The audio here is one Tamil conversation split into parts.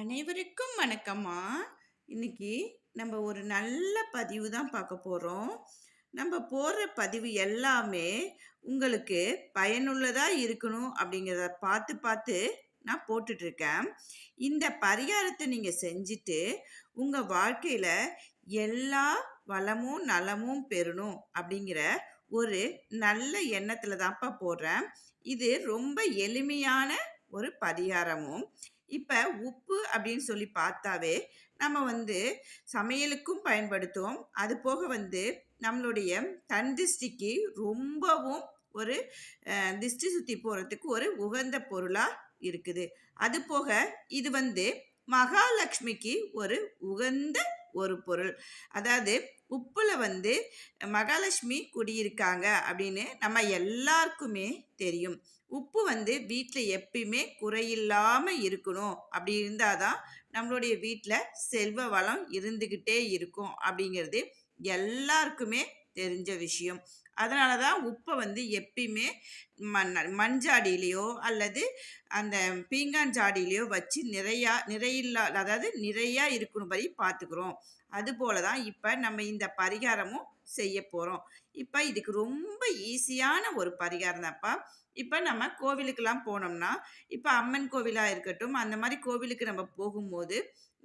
அனைவருக்கும் வணக்கம்மா. இன்னைக்கு நம்ம ஒரு நல்ல பதிவு தான் பார்க்க போறோம். நம்ம போடுற பதிவு எல்லாமே உங்களுக்கு பயனுள்ளதா இருக்கணும் அப்படிங்கிறத பார்த்து பார்த்து நான் போட்டுட்டு இருக்கேன். இந்த பரிகாரத்தை நீங்க செஞ்சுட்டு உங்க வாழ்க்கையில எல்லா வளமும் நலமும் பெறணும் அப்படிங்கிற ஒரு நல்ல எண்ணத்துல தான்ப்பா போடுறேன். இது ரொம்ப எளிமையான ஒரு பரிகாரமும். இப்ப உப்பு அப்படின்னு சொல்லி பார்த்தாவே, நம்ம சமையலுக்கும் பயன்படுத்துவோம். அது போக நம்மளுடைய கண் திஷ்டிக்கு ரொம்பவும் ஒரு திஷ்டி சுத்தி போறதுக்கு ஒரு உகந்த பொருளா இருக்குது. அது போக இது மகாலட்சுமிக்கு ஒரு உகந்த ஒரு பொருள். அதாவது உப்புல மகாலட்சுமி குடியிருக்காங்க அப்படின்னு நம்ம எல்லாருக்குமே தெரியும். உப்பு வீட்ல எப்பயுமே குறையில்லாம இருக்கணும். அப்படி இருந்தாதான் நம்மளுடைய வீட்ல செல்வ வளம் இருந்துகிட்டே இருக்கும் அப்படிங்கிறது எல்லாருக்குமே தெரிஞ்ச விஷயம். அதனால தான் உப்பை எப்பயுமே மண்ஜாடியிலையோ அல்லது அந்த பீங்கான் ஜாடியிலையோ வச்சு அதாவது நிறையா இருக்கணும்படி பார்த்துக்கிறோம். அதுபோல தான் இப்போ நம்ம இந்த பரிகாரமும் செய்ய போகிறோம். இப்போ இதுக்கு ரொம்ப ஈஸியான ஒரு பரிகாரம் தான்ப்பா. இப்போ நம்ம கோவிலுக்கெல்லாம் போனோம்னா, இப்போ அம்மன் கோவிலாக இருக்கட்டும், அந்த மாதிரி கோவிலுக்கு நம்ம போகும்போது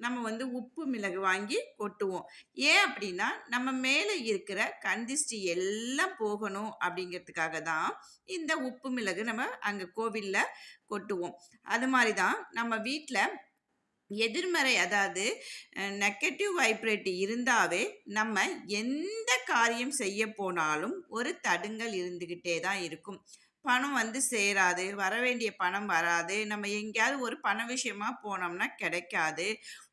நம்ம உப்பு மிளகு வாங்கி கொட்டுவோம். ஏன் அப்படின்னா நம்ம மேலே இருக்கிற கந்திஷ்டி எல்லாம் போகணும் அப்படிங்கிறதுக்காக தான் இந்த உப்பு மிளகு நம்ம அங்கே கோவிலில் கொட்டுவோம். அது மாதிரி தான் நம்ம வீட்டில் எதிர்மறை, அதாவது நெகட்டிவ் வைப்ரேட் இருந்தாவே நம்ம எந்த காரியம் செய்ய போனாலும் ஒரு தடுங்கல் இருந்துக்கிட்டே தான் இருக்கும். பணம் சேராது, வர வேண்டிய பணம் வராது, நம்ம எங்கேயாவது ஒரு பண விஷயமா போனோம்னா கிடைக்காது,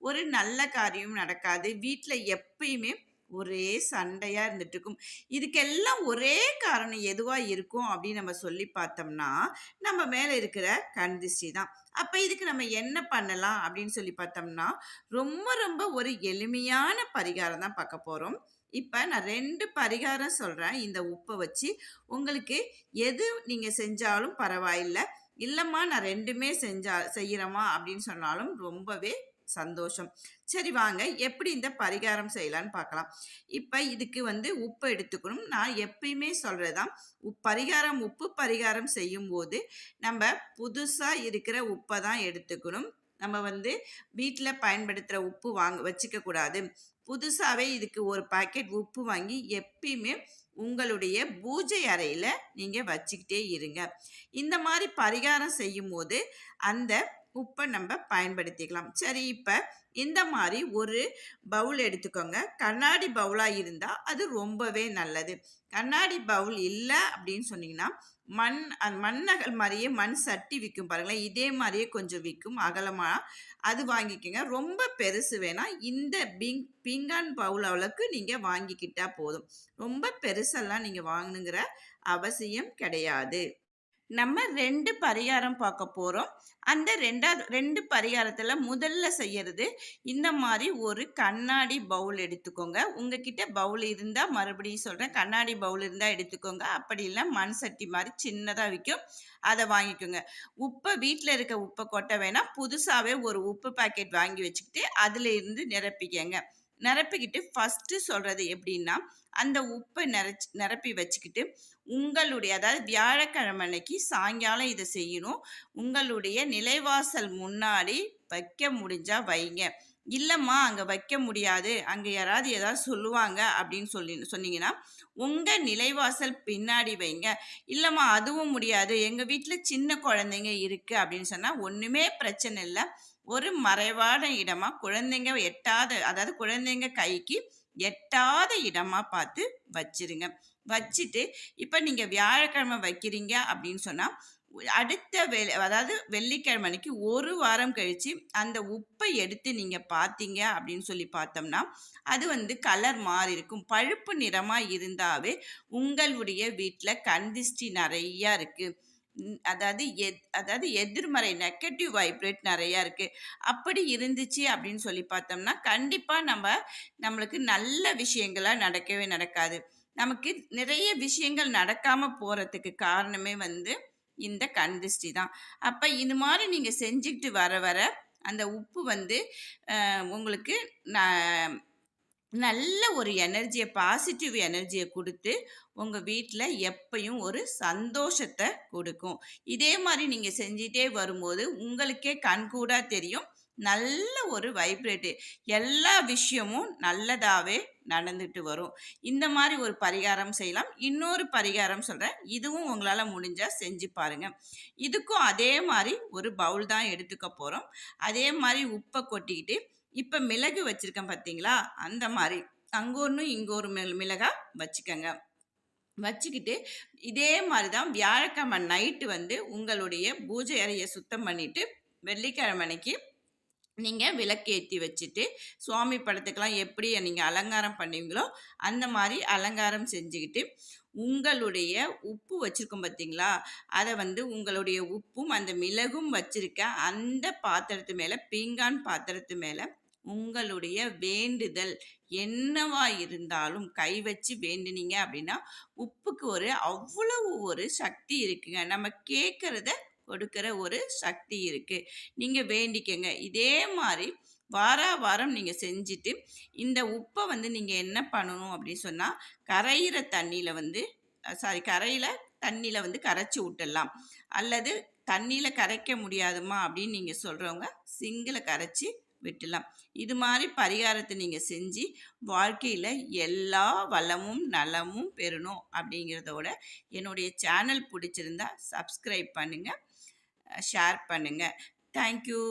ஒரு நல்ல காரியம் நடக்காது, வீட்டில் எப்பயுமே ஒரே சண்டையாக இருந்துட்டு இருக்கும். இதுக்கெல்லாம் ஒரே காரணம் எதுவாக இருக்கும் அப்படின்னு நம்ம சொல்லி பார்த்தோம்னா நம்ம மேலே இருக்கிற கண் திருஷ்டி தான். அப்போ இதுக்கு நம்ம என்ன பண்ணலாம் அப்படின்னு சொல்லி பார்த்தோம்னா, ரொம்ப ரொம்ப ஒரு எளிமையான பரிகாரம் தான் பார்க்க போகிறோம். இப்போ நான் 2 பரிகாரம் சொல்கிறேன் இந்த உப்பை வச்சு. உங்களுக்கு எது நீங்கள் செஞ்சாலும் பரவாயில்லை. இல்லைம்மா நான் 2மே செய்கிறேம்மா அப்படின்னு சொன்னாலும் ரொம்பவே சந்தோஷம். சரி வாங்க எப்படி இந்த பரிகாரம் செய்யலான்னு பார்க்கலாம். இப்போ இதுக்கு உப்பு எடுத்துக்கணும். நான் எப்பயுமே சொல்கிறதான், உப்பு பரிகாரம் செய்யும்போது நம்ம புதுசாக இருக்கிற உப்பை தான் எடுத்துக்கணும். நம்ம வீட்டில் பயன்படுத்துகிற உப்பு வச்சுக்க கூடாது. புதுசாகவே இதுக்கு ஒரு பாக்கெட் உப்பு வாங்கி எப்பயுமே உங்களுடைய பூஜை அறையில் நீங்கள் வச்சுக்கிட்டே இருங்க. இந்த மாதிரி பரிகாரம் செய்யும்போது அந்த உப்பை நம்ம பயன்படுத்திக்கலாம். சரி, இப்போ இந்த மாதிரி ஒரு பவுல் எடுத்துக்கோங்க. கண்ணாடி பவுலாக இருந்தால் அது ரொம்பவே நல்லது. கண்ணாடி பவுல் இல்லை அப்படின்னு சொன்னீங்கன்னா மண்ணகல் மாதிரியே மண் சட்டி விற்கும் பாருங்களேன், இதே மாதிரியே கொஞ்சம் விற்கும் அகலமாக, அது வாங்கிக்கோங்க. ரொம்ப பெருசு வேணாம். இந்த பீங்கான் பவுல் அளவுக்கு நீங்கள் வாங்கிக்கிட்டா போதும். ரொம்ப பெருசெல்லாம் நீங்கள் வாங்கணுங்கிற அவசியம் கிடையாது. நம்ம 2 பரிகாரம் பார்க்க போகிறோம். அந்த 2 பரிகாரத்தில் முதல்ல செய்யறது, இந்த மாதிரி ஒரு கண்ணாடி பவுல் எடுத்துக்கோங்க. உங்ககிட்ட பவுல் இருந்தால், மறுபடியும் சொல்கிறேன், கண்ணாடி பவுல் இருந்தால் எடுத்துக்கோங்க. அப்படி இல்லை மண் சட்டி மாதிரி சின்னதாக விற்கும், அதை வாங்கிக்கோங்க. உப்பை வீட்டில் இருக்க உப்பை கொட்ட வேணாம். புதுசாகவே ஒரு உப்பு பாக்கெட் வாங்கி வச்சுக்கிட்டு அதில் இருந்து நிரப்பிக்கிட்டு ஃபஸ்ட்டு சொல்கிறது எப்படின்னா, அந்த உப்பை நிரப்பி வச்சுக்கிட்டு உங்களுடைய, அதாவது வியாழக்கிழமை அன்னைக்கு சாயங்காலம் இதை செய்யணும். உங்களுடைய நிலைவாசல் முன்னாடி வைக்க முடிஞ்சா வைங்க. இல்லைம்மா அங்கே வைக்க முடியாது, அங்கே யாராவது ஏதாவது சொல்லுவாங்க அப்படின்னு சொன்னீங்கன்னா உங்கள் நிலைவாசல் பின்னாடி வைங்க. இல்லைம்மா அதுவும் முடியாது, எங்கள் வீட்டில் சின்ன குழந்தைங்க இருக்குது அப்படின்னு சொன்னால் ஒன்றுமே பிரச்சனை இல்லை. ஒரு மறைவான இடமா, குழந்தைங்க எட்டாத, அதாவது குழந்தைங்க கைக்கு எட்டாத இடமா பார்த்து வச்சிருங்க. வச்சுட்டு இப்போ நீங்கள் வியாழக்கிழமை வைக்கிறீங்க அப்படின்னு சொன்னால் அடுத்த அதாவது வெள்ளிக்கிழமை அன்னைக்கு ஒரு வாரம் கழித்து அந்த உப்பை எடுத்து நீங்கள் பார்த்தீங்க அப்படின்னு சொல்லி பார்த்தோம்னா அது கலர் மாறி இருக்கும். பழுப்பு நிறமாக இருந்தாவே உங்களுடைய வீட்டில் கண் திஷ்டி நிறையா இருக்குது. அதாவது எதிர்மறை நெகட்டிவ் வைப்ரேட் நிறையா இருக்குது. அப்படி இருந்துச்சு அப்படின்னு சொல்லி பார்த்தோம்னா கண்டிப்பாக நம்மளுக்கு நல்ல விஷயங்களாக நடக்கவே நடக்காது. நமக்கு நிறைய விஷயங்கள் நடக்காமல் போகிறதுக்கு காரணமே இந்த கண் திஷ்டி தான். அப்போ இது மாதிரி நீங்கள் செஞ்சுக்கிட்டு வர அந்த உப்பு வந்து உங்களுக்கு ந நல்ல ஒரு எனர்ஜிய பாசிட்டிவ் எனர்ஜிய குடுத்து, உங்க வீட்ல எப்பயும் ஒரு சந்தோஷத்த குடுக்கும். இதே மாரி நீங்க செஞ்சுட்டே வரும்போது, உங்களுக்கே கண்கூடா தெரியும். நல்ல ஒரு வைப்ரேட்டு எல்லா விஷயமும் நல்லதாவே நடந்துட்டு வரும். இந்த மாரி ஒரு பரிகாரம் செய்யலாம். இன்னொரு பரிகாரம் சொல்றேன். இதுவும் உங்களால முடிஞ்சா செஞ்சு பாருங்க. இதுக்கும் அதே மாரி ஒரு பவுல் தான் எடுத்துக்க போறோம். அதே மாரி உப்ப கொட்டிக்கிட்டு இப்ப மிளகு வச்சிருக்கேன் பார்த்தீங்களா? அந்த மாரி. அங்க ஒண்ணு, இங்க ஒரு மிளகா வச்சுக்கங்க. வச்சுக்கிட்டு, இதே மாரி தான் வியாழக்கிழமை நைட்டு வந்து உங்களுடைய பூஜை அறைய சுத்தம் பண்ணிட்டு, வெள்ளிக்கிழமை அன்னைக்கு நீங்க விளக்கேத்தி வச்சுட்டு, சுவாமி படத்துக்கெல்லாம் எப்படி நீங்க அலங்காரம் பண்ணுவீங்களோ, அந்த மாரி அலங்காரம் செஞ்சுகிட்டு, உங்களுடைய உப்பு வச்சிருக்கோம் பார்த்தீங்களா? அத வந்து உங்களுடைய உப்பும், அந்த மிளகும் வச்சிருக்க அந்த பாத்திரத்து மேல, பீங்கான் பாத்திரத்து மேல உங்களுடைய வேண்டுதல் என்னவா இருந்தாலும் கை வச்சு வேண்டுனீங்க அப்படின்னா, உப்புக்கு அவ்வளவு ஒரு சக்தி இருக்குங்க. நம்ம கேட்கிறத கொடுக்கிற ஒரு சக்தி இருக்கு. நீங்க வேண்டிக்கங்க. இதே மாரி வாரம் நீங்க செஞ்சுட்டு, இந்த உப்ப வந்து நீங்க என்ன பண்ணணும் அப்படின்னு சொன்னா, கரையிற தண்ணீல வந்து கரையில தண்ணீல வந்து கரைச்சு விட்டுடலாம். அல்லது தண்ணீல கரைக்க முடியாதும்மா அப்படின்னு நீங்க சொல்றவங்க, சிங்குல கரைச்சு விட்டுடலாம். இது மாரி பரிகாரத்த நீங்க செஞ்சு, வாழ்க்கையில எல்லா வளமும், நலமும் பெறணும் அப்படிங்கிறதோட, என்னுடைய சேனல் புடிச்சிருந்தா சப்ஸ்கிரைப் பண்ணுங்க. ஷேர் பண்ணுங்க. Thank you.